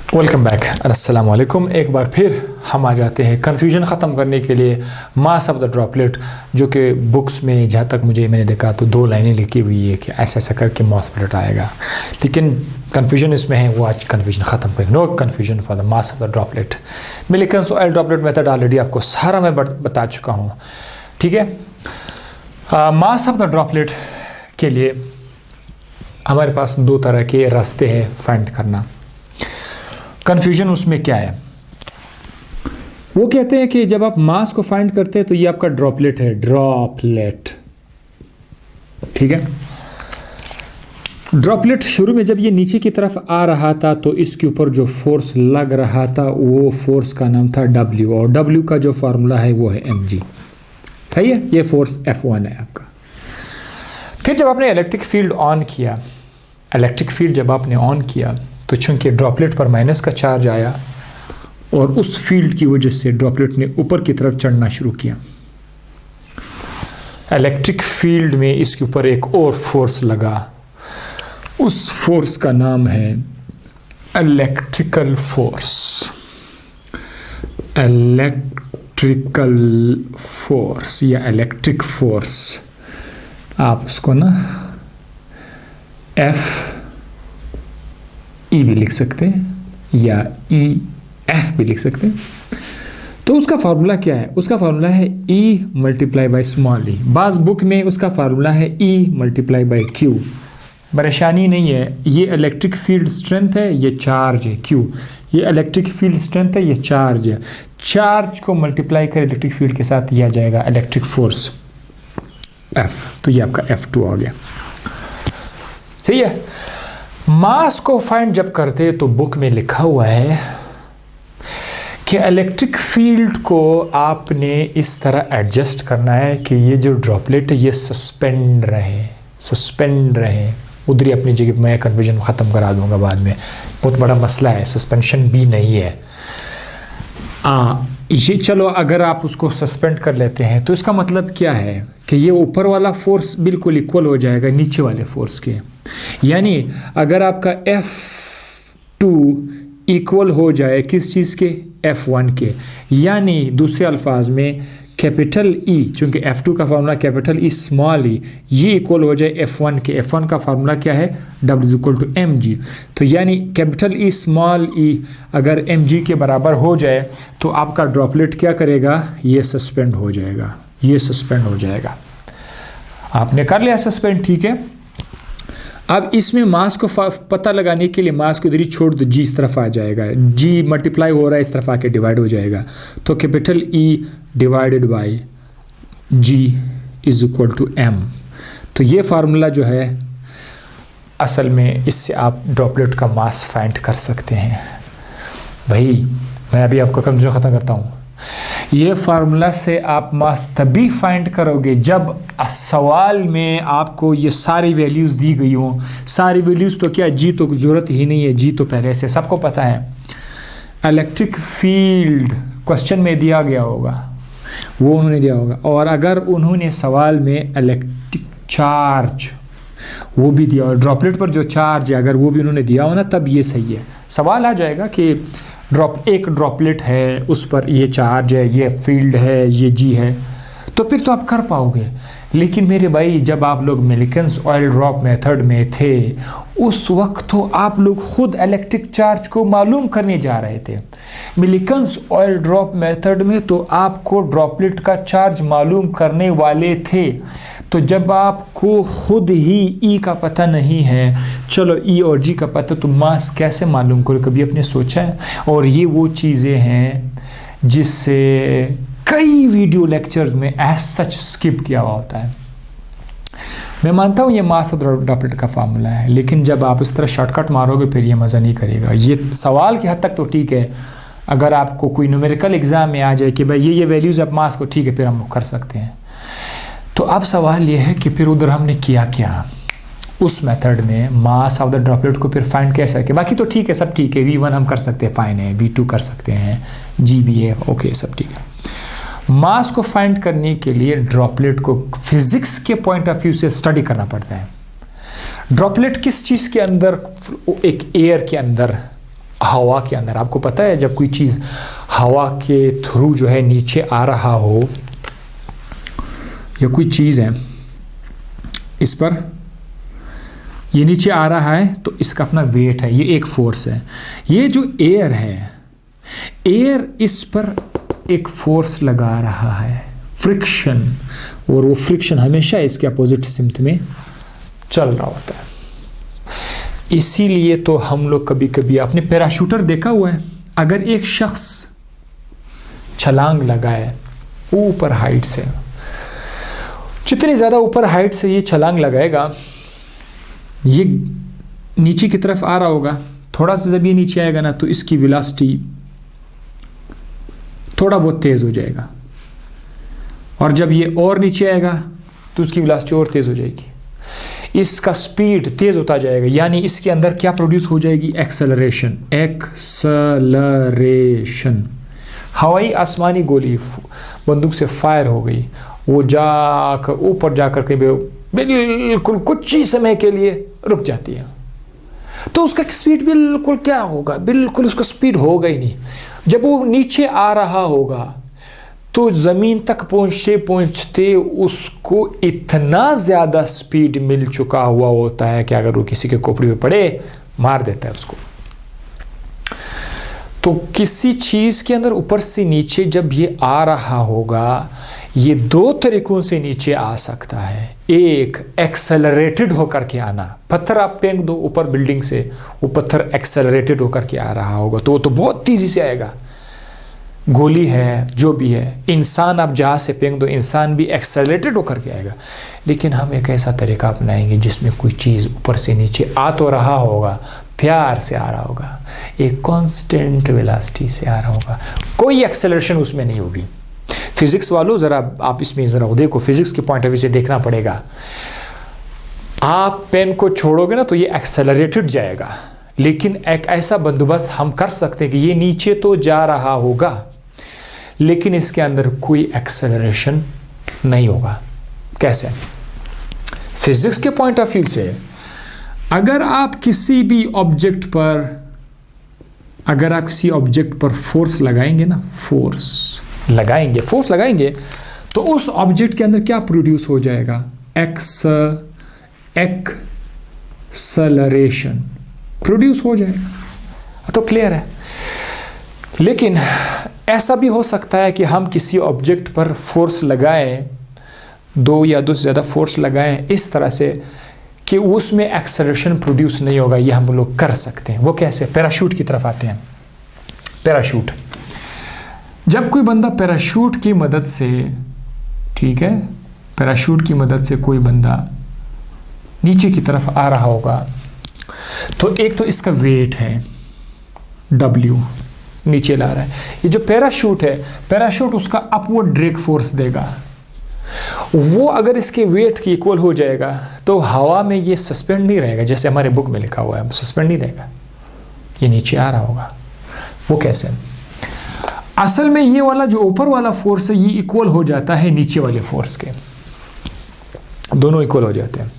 Welcome back. अस्सलाम वालेकुम। एक बार फिर हम आ जाते हैं कन्फ्यूजन ख़त्म करने के लिए मास ऑफ द ड्रॉपलेट, जो कि बुक्स में जहाँ तक मैंने देखा तो 2 लाइनें लिखी हुई है कि ऐसा ऐसा करके मास ऑफ ड्रॉपलेट आएगा, लेकिन कन्फ्यूजन इसमें है। वो आज कन्फ्यूजन ख़त्म करें। No confusion for the mass of the droplet. Millikan's oil droplet method already आपको सारा मैं बता चुका हूँ, ठीक है। मास ऑफ द ड्रॉपलेट के लिए हमारे पास 2 तरह के रास्ते हैं फाइंड करना। कन्फ्यूजन उसमें क्या है, वो कहते हैं कि जब आप मास को फाइंड करते हैं तो ये आपका ड्रॉपलेट है, ड्रॉपलेट, ठीक है। ड्रॉपलेट शुरू में जब ये नीचे की तरफ आ रहा था तो इसके ऊपर जो फोर्स लग रहा था वो फोर्स का नाम था W, और W का जो फार्मूला है वो है mg, सही है। ये फोर्स F1 है आपका। फिर जब आपने इलेक्ट्रिक फील्ड ऑन किया, इलेक्ट्रिक फील्ड जब आपने ऑन किया तो चूंकि ड्रॉपलेट पर माइनस का चार्ज आया और उस फील्ड की वजह से ड्रॉपलेट ने ऊपर की तरफ चढ़ना शुरू किया। इलेक्ट्रिक फील्ड में इसके ऊपर एक और फोर्स लगा, उस फोर्स का नाम है इलेक्ट्रिकल फोर्स। इलेक्ट्रिकल फोर्स या इलेक्ट्रिक फोर्स, आप उसको ना F E भी लिख सकते हैं या EF भी लिख सकते हैं। तो उसका फार्मूला क्या है? उसका फार्मूला है E मल्टीप्लाई बाई स्मॉल ई। बाज़ बुक में उसका फार्मूला है E मल्टीप्लाई बाई Q। परेशानी नहीं है, ये इलेक्ट्रिक फील्ड स्ट्रेंथ है, ये चार्ज है Q। ये इलेक्ट्रिक फील्ड स्ट्रेंथ है, ये चार्ज है। चार्ज को मल्टीप्लाई कर इलेक्ट्रिक फील्ड के साथ दिया जाएगा इलेक्ट्रिक फोर्स F। तो ये आपका F2 आ गया, सही है। मास को फाइंड जब करते तो बुक में लिखा हुआ है कि इलेक्ट्रिक फील्ड को आपने इस तरह एडजस्ट करना है कि ये जो ड्रॉपलेट है ये सस्पेंड रहे। उधर ही अपनी जगह मैं कन्फ्यूजन ख़त्म करा दूंगा बाद में, बहुत बड़ा मसला है, सस्पेंशन भी नहीं है। ये चलो, अगर आप उसको सस्पेंड कर लेते हैं तो इसका मतलब क्या है कि ये ऊपर वाला फोर्स बिल्कुल इक्वल हो जाएगा नीचे वाले फोर्स के। यानी अगर आपका F2 इक्वल हो जाए किस चीज़ के? F1 के। यानी दूसरे अल्फाज में कैपिटल E, चूँकि F2 का formula capital E small e, ये इक्वल हो जाए F1 के। F1 का फार्मूला क्या है? W=mg। तो यानी कैपिटल E स्मॉल e अगर mg के बराबर हो जाए तो आपका ड्रॉपलेट क्या करेगा? ये सस्पेंड हो जाएगा, ये सस्पेंड हो जाएगा। आपने कर लिया सस्पेंड, ठीक है। अब इसमें मास को पता लगाने के लिए मास को इधर ही छोड़ दो, G इस तरफ आ जाएगा, G मल्टीप्लाई हो रहा है, इस तरफ आके डिवाइड हो जाएगा। तो capital E divided by G =m। तो ये फार्मूला जो है असल में इससे आप ड्रॉपलेट का मास फाइंड कर सकते हैं। भाई मैं अभी आपको कन्फ्यूजन ख़त्म करता हूँ। ये फार्मूला से आप मास तभी फाइंड करोगे जब सवाल में आपको ये सारी वैल्यूज़ दी गई हों। सारी वैल्यूज़ तो क्या, G तो ज़रूरत ही नहीं है, G तो पहले से सबको पता है। इलेक्ट्रिक फील्ड क्वेश्चन में दिया गया होगा, वो उन्होंने दिया होगा, और अगर उन्होंने सवाल में इलेक्ट्रिक चार्ज वो भी दिया और ड्रॉपलेट पर जो चार्ज है अगर वो भी उन्होंने दिया हो ना, तब ये सही है। सवाल आ जाएगा कि एक ड्रॉपलेट है, उस पर ये चार्ज है, ये फील्ड है, ये G है, तो फिर तो आप कर पाओगे। लेकिन मेरे भाई जब आप लोग मिलिकन्स ऑयल ड्रॉप मेथड में थे उस वक्त तो आप लोग खुद इलेक्ट्रिक चार्ज को मालूम करने जा रहे थे। मिलिकन्स ऑयल ड्रॉप मेथड में तो आपको ड्रॉपलेट का चार्ज मालूम करने वाले थे। तो जब आपको खुद ही E का पता नहीं है, चलो E और G का पता, तो मास कैसे मालूम करो? कभी आपने सोचा है? और ये वो चीज़ें हैं जिससे कई वीडियो लेक्चर्स में एज सच स्किप किया हुआ होता है। मैं मानता हूँ ये मास ऑफ ड्रॉपलेट का फार्मूला है, लेकिन जब आप इस तरह शॉर्टकट मारोगे फिर ये मज़ा नहीं करेगा। ये सवाल की हद तक तो ठीक है, अगर आपको कोई न्यूमेरिकल एग्ज़ाम में आ जाए कि भाई ये वैल्यूज़ आप मास को, ठीक है, फिर हम कर सकते हैं। तो अब सवाल ये है कि फिर उधर हमने किया क्या? उस मेथड में मास ऑफ द ड्रॉपलेट को फिर फाइंड कैसे किया? बाकी तो ठीक है, सब ठीक है, V1 हम कर सकते हैं, फाइन है, V2 कर सकते हैं, G भी है, ओके, सब ठीक है। मास को फाइंड करने के लिए ड्रॉपलेट को फिजिक्स के पॉइंट ऑफ व्यू से स्टडी करना पड़ता है। ड्रॉपलेट किस चीज़ के अंदर, एक एयर के अंदर हवा के अंदर। आपको पता है जब कोई चीज़ हवा के थ्रू जो है नीचे आ रहा हो, या कोई चीज़ है इस पर ये नीचे आ रहा है तो इसका अपना वेट है, ये एक फोर्स है। ये जो एयर है, एयर इस पर एक फोर्स लगा रहा है, फ्रिक्शन, और वो फ्रिक्शन हमेशा इसके अपोजिट सिमत में चल रहा होता है। इसीलिए तो हम लोग कभी कभी, आपने पैराशूटर देखा हुआ है, अगर एक शख्स छलांग लगाए ऊपर हाइट से, जितनी ज़्यादा ऊपर हाइट से ये छलांग लगाएगा, ये नीचे की तरफ आ रहा होगा, थोड़ा सा जब ये नीचे आएगा ना तो इसकी वेलोसिटी थोड़ा बहुत तेज़ हो जाएगा, और जब ये और नीचे आएगा तो उसकी वेलोसिटी और तेज़ हो जाएगी, इसका स्पीड तेज़ होता जाएगा। यानी इसके अंदर क्या प्रोड्यूस हो जाएगी? एक्सेलरेशन। एक्सेलरेशन, हवाई आसमानी गोली बंदूक से फायर हो गई, वो जाकर ऊपर जाकर के बिल्कुल कुछ ही समय के लिए रुक जाती है, तो उसका स्पीड बिल्कुल क्या होगा? बिल्कुल उसका स्पीड होगा ही नहीं। जब वो नीचे आ रहा होगा तो ज़मीन तक पहुँचते पहुँचते उसको इतना ज़्यादा स्पीड मिल चुका हुआ होता है कि अगर वो किसी के खोपड़ी में पड़े मार देता है उसको। तो किसी चीज़ के अंदर ऊपर से नीचे जब ये आ रहा होगा, ये दो तरीकों से नीचे आ सकता है। एक, एक्सेलरेटेड होकर के आना, पत्थर आप फेंक दो ऊपर बिल्डिंग से, वो पत्थर एक्सेलरेटेड होकर के आ रहा होगा तो वो तो बहुत तेज़ी से आएगा। गोली है, जो भी है, इंसान आप जहाज से फेंक दो, इंसान भी एक्सेलरेटेड होकर के आएगा। लेकिन हम एक ऐसा तरीका अपनाएंगे जिसमें कोई चीज़ ऊपर से नीचे आ तो रहा होगा, प्यार से आ रहा होगा, एक कांस्टेंट वेलोसिटी से आ रहा होगा, कोई एक्सेलरेशन उसमें नहीं होगी। फिजिक्स वालों ज़रा आप इसमें ज़रा देखो, फिजिक्स के पॉइंट ऑफ व्यू से देखना पड़ेगा। आप पेन को छोड़ोगे ना तो ये एक्सेलरेटेड जाएगा, लेकिन एक ऐसा बंदोबस्त हम कर सकते हैं कि ये नीचे तो जा रहा होगा लेकिन इसके अंदर कोई एक्सेलरेशन नहीं होगा। कैसे? फिजिक्स के पॉइंट ऑफ व्यू से अगर आप किसी ऑब्जेक्ट पर फोर्स लगाएंगे ना, फोर्स लगाएंगे तो उस ऑब्जेक्ट के अंदर क्या प्रोड्यूस हो जाएगा? एक्सेलरेशन प्रोड्यूस हो जाएगा। तो क्लियर है। लेकिन ऐसा भी हो सकता है कि हम किसी ऑब्जेक्ट पर फोर्स लगाएं, दो या दो से ज़्यादा फोर्स लगाएं इस तरह से कि उसमें एक्सेलरेशन प्रोड्यूस नहीं होगा। ये हम लोग कर सकते हैं। वो कैसे? पैराशूट की तरफ आते हैं। पैराशूट, जब कोई बंदा पैराशूट की मदद से, ठीक है, पैराशूट की मदद से कोई बंदा नीचे की तरफ आ रहा होगा तो एक तो इसका वेट है W, नीचे ला रहा है। ये जो पैराशूट है, पैराशूट उसका अपवर्ड ड्रैग फोर्स देगा। वो अगर इसके वेट की इक्वल हो जाएगा तो हवा में ये सस्पेंड नहीं रहेगा, जैसे हमारे बुक में लिखा हुआ है, सस्पेंड नहीं रहेगा, ये नीचे आ रहा होगा। वो कैसे? असल में ये वाला जो ऊपर वाला फोर्स है ये इक्वल हो जाता है नीचे वाले फोर्स के, दोनों इक्वल हो जाते हैं।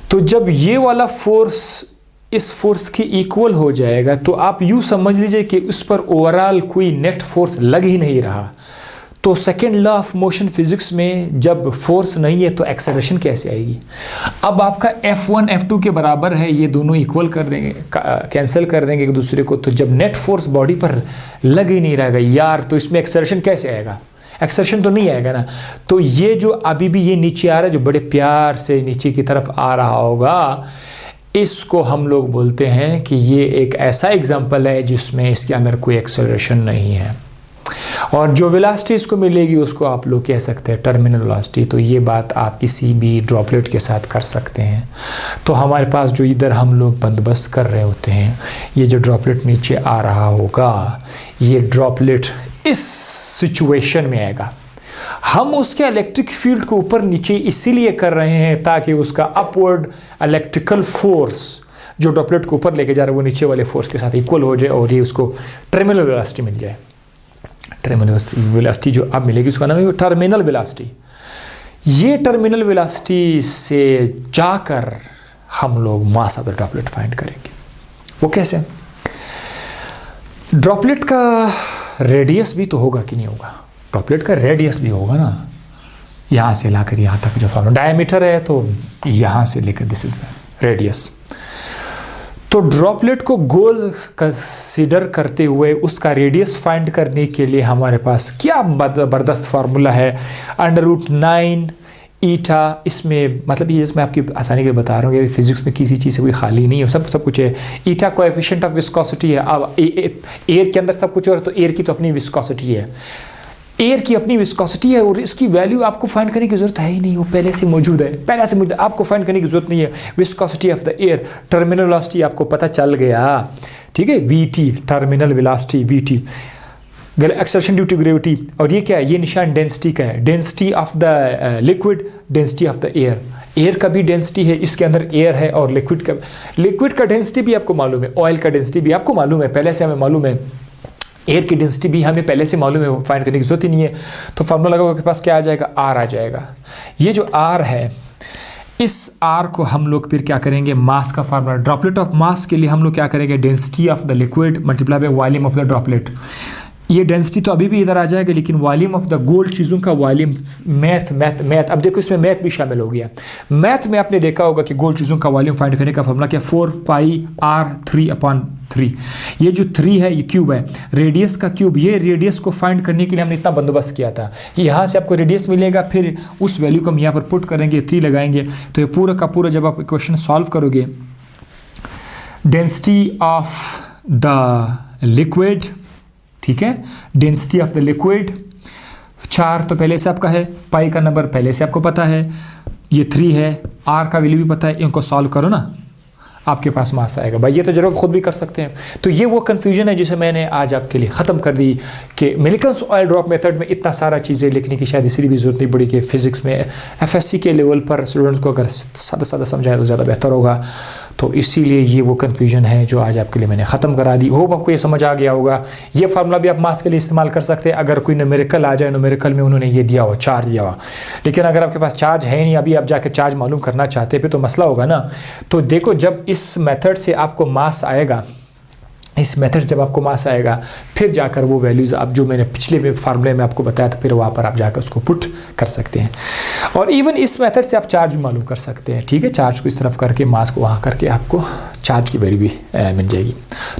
तो जब ये वाला फोर्स इस फोर्स के इक्वल हो जाएगा तो आप यूँ समझ लीजिए कि उस पर ओवरऑल कोई नेट फोर्स लग ही नहीं रहा। तो second law of motion physics में जब फोर्स नहीं है तो एक्सेलरेशन कैसे आएगी? अब आपका F1 F2 के बराबर है, ये दोनों इक्वल कर देंगे, कैंसिल कर देंगे एक दूसरे को। तो जब नेट फोर्स बॉडी पर लग ही नहीं रहेगा यार, तो इसमें एक्सेलरेशन कैसे आएगा? एक्सेलरेशन तो नहीं आएगा ना। तो ये जो अभी भी ये नीचे आ रहा है, जो बड़े प्यार से नीचे की तरफ आ रहा होगा, इसको हम लोग बोलते हैं कि ये एक ऐसा एग्जाम्पल है जिसमें इसके अंदर कोई एक्सेलरेशन नहीं है। और जो वेलोसिटी इसको मिलेगी उसको आप लोग कह सकते हैं टर्मिनल वेलोसिटी। तो ये बात आप किसी भी ड्रॉपलेट के साथ कर सकते हैं। तो हमारे पास जो इधर हम लोग बंदोबस्त कर रहे होते हैं, ये जो ड्रॉपलेट नीचे आ रहा होगा, ये ड्रॉपलेट इस सिचुएशन में आएगा। हम उसके इलेक्ट्रिक फील्ड को ऊपर नीचे इसीलिए कर रहे हैं ताकि उसका अपवर्ड इलेक्ट्रिकल फोर्स जो ड्रॉपलेट को ऊपर लेके जा रहा है वो नीचे वाले फोर्स के साथ इक्वल हो जाए और ये उसको टर्मिनल वेलोसिटी मिल जाए। टर्मिनल वेलोसिटी जो अब मिलेगी उसका नाम है टर्मिनल वेलोसिटी। ये टर्मिनल वेलोसिटी से जाकर हम लोग मास ऑफ द ड्रॉपलेट फाइंड करेंगे। वो कैसे? ड्रॉपलेट का रेडियस भी तो होगा कि नहीं होगा? ड्रॉपलेट का रेडियस भी होगा ना, यहाँ से लाकर यहाँ तक जो फॉर्मूला डायमीटर है तो यहाँ से लेकर दिस इज द रेडियस। तो ड्रॉपलेट को गोल कंसीडर करते हुए उसका रेडियस फाइंड करने के लिए हमारे पास क्या ज़बरदस्त फार्मूला है, √9 ईटा। इसमें मतलब ये मैं आपकी आसानी के बता रहा हूँ कि फिजिक्स में किसी चीज़ से कोई खाली नहीं है, सब कुछ है। ईटा कोएफिशिएंट ऑफ विस्कोसिटी है। अब एयर के अंदर सब कुछ है तो एयर की तो अपनी विस्कोसिटी है, एयर की अपनी विस्कोसिटी है और इसकी वैल्यू आपको फाइंड करने की जरूरत है ही नहीं, वो पहले से मौजूद है, आपको फाइंड करने की जरूरत नहीं है। Viscosity of the air, terminal velocity आपको पता चल गया, ठीक है, VT terminal velocity VT, acceleration due to gravity. और ये क्या है, ये निशान डेंसिटी का है, density of the liquid, density of the air. Air का भी डेंसिटी है, इसके अंदर एयर है, और लिक्विड का डेंसिटी भी आपको मालूम है, ऑयल का डेंसिटी भी आपको मालूम है, पहले से हमें मालूम है, एयर की डेंसिटी भी हमें पहले से मालूम है, फाइंड करने की जरूरत ही नहीं है। तो फार्मूला लगा आपके पास क्या आ जाएगा, आर आ जाएगा। ये जो आर है, इस आर को हम लोग फिर क्या करेंगे, मास का फार्मूला, ड्रॉपलेट ऑफ मास के लिए हम लोग क्या करेंगे, density of the liquid multiply by volume of the droplet. ये डेंसिटी तो अभी भी इधर आ जाएगा, लेकिन वॉल्यूम ऑफ द गोल चीज़ों का वॉल्यूम, मैथ अब देखो इसमें मैथ भी शामिल हो गया। मैथ में आपने देखा होगा कि गोल चीज़ों का वॉल्यूम फाइंड करने का फॉर्मूला क्या, 4πr3/3। ये जो 3 है ये क्यूब है, रेडियस का क्यूब। ये रेडियस को फाइंड करने के लिए हमने इतना बंदोबस्त किया था कि यहाँ से आपको रेडियस मिलेगा, फिर उस वैल्यू को हम यहाँ पर पुट करेंगे, 3 लगाएंगे, तो ये पूरा का पूरा जब आप इक्वेशन सॉल्व करोगे, डेंसिटी ऑफ द लिक्विड, ठीक है, डेंसिटी ऑफ द लिक्विड 4 तो पहले से आपका है, पाई का नंबर पहले से आपको पता है, ये 3 है, आर का वैल्यू भी पता है, इनको सॉल्व करो ना, आपके पास मास आएगा। भाई ये तो जरूर खुद भी कर सकते हैं। तो ये वो कन्फ्यूजन है जिसे मैंने आज आपके लिए ख़त्म कर दी कि मिलिकन्स ऑयल ड्रॉप मेथड में इतना सारा चीज़ें लिखने की शायद इसलिए भी ज़रूरत नहीं पड़ी कि फ़िज़िक्स में एफएससी के लेवल पर स्टूडेंट्स को अगर सादा सादा समझाए तो ज़्यादा बेहतर होगा। तो इसीलिए ये वो कन्फ्यूजन है जो आज आपके लिए मैंने ख़त्म करा दी। होप आपको ये समझ आ गया होगा। ये फार्मूला भी आप मास के लिए इस्तेमाल कर सकते हैं अगर कोई न्यूमेरिकल आ जाए, न्यूमेरिकल में उन्होंने ये दिया हो, चार्ज दिया हो। लेकिन अगर आपके पास चार्ज है नहीं, अभी आप जाकर चार्ज मालूम करना चाहते हैं तो मसला होगा ना। तो देखो जब इस मेथड से आपको मास आएगा, इस मेथड जब आपको मास आएगा, फिर जाकर वो वैल्यूज़ आप जो मैंने पिछले फार्मूले में आपको बताया था, फिर वहाँ पर आप जाकर उसको पुट कर सकते हैं। और इवन इस मेथड से आप चार्ज भी मालूम कर सकते हैं, ठीक है, चार्ज को इस तरफ करके मास को वहाँ करके आपको चार्ज की वैल्यू भी मिल जाएगी।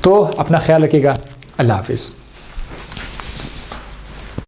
तो अपना ख्याल रखिएगा, अल्लाह हाफिज़।